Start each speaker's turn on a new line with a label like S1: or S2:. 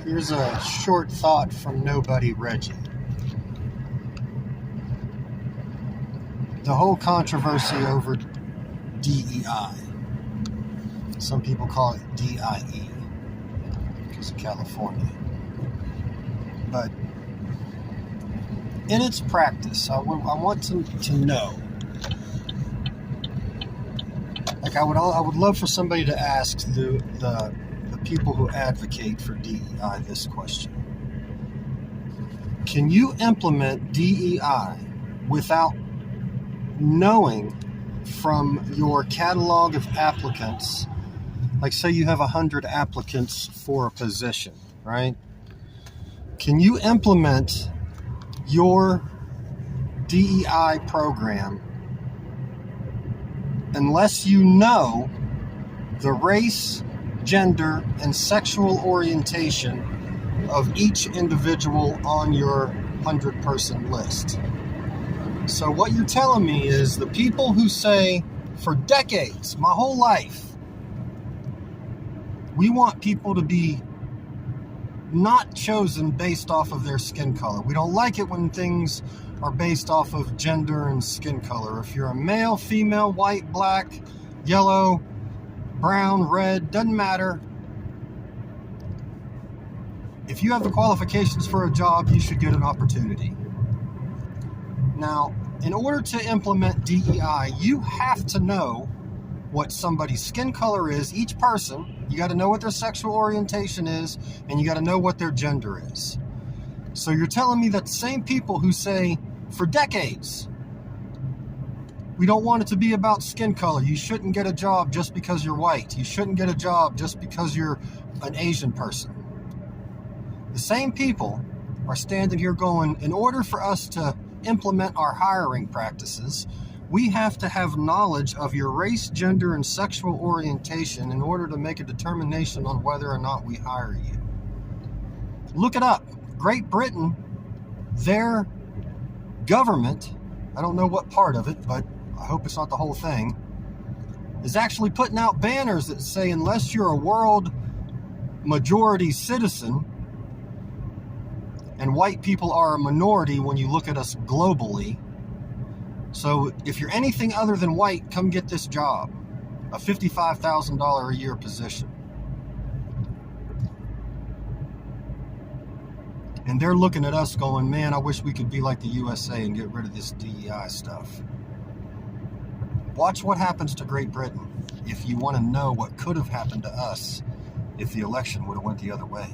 S1: Here's a short thought from Nobody Reggie. The whole controversy over DEI. Some people call it DIE because of California. But in its practice, I want to know. Like I would love for somebody to ask the people who advocate for DEI this question. Can you implement DEI without knowing from your catalog of applicants, like say you have 100 applicants for a position, right? Can you implement your DEI program unless you know the race, gender, and sexual orientation of each individual on your 100-person list? So what you're telling me is the people who say, for decades, my whole life, we want people to be not chosen based off of their skin color. We don't like it when things are based off of gender and skin color. If you're a male, female, white, black, yellow, brown, red, doesn't matter. If you have the qualifications for a job, you should get an opportunity. Now, in order to implement DEI, you have to know what somebody's skin color is, each person. You got to know what their sexual orientation is, and you got to know what their gender is. So you're telling me that the same people who say, for decades, we don't want it to be about skin color. You shouldn't get a job just because you're white. You shouldn't get a job just because you're an Asian person. The same people are standing here going, in order for us to implement our hiring practices, we have to have knowledge of your race, gender, and sexual orientation in order to make a determination on whether or not we hire you. Look it up. Great Britain, their government, I don't know what part of it, but I hope it's not the whole thing, is actually putting out banners that say, unless you're a world majority citizen, and white people are a minority when you look at us globally. So if you're anything other than white, come get this job. A $55,000 a year position. And they're looking at us going, man, I wish we could be like the USA and get rid of this DEI stuff. Watch what happens to Great Britain if you want to know what could have happened to us if the election would have went the other way.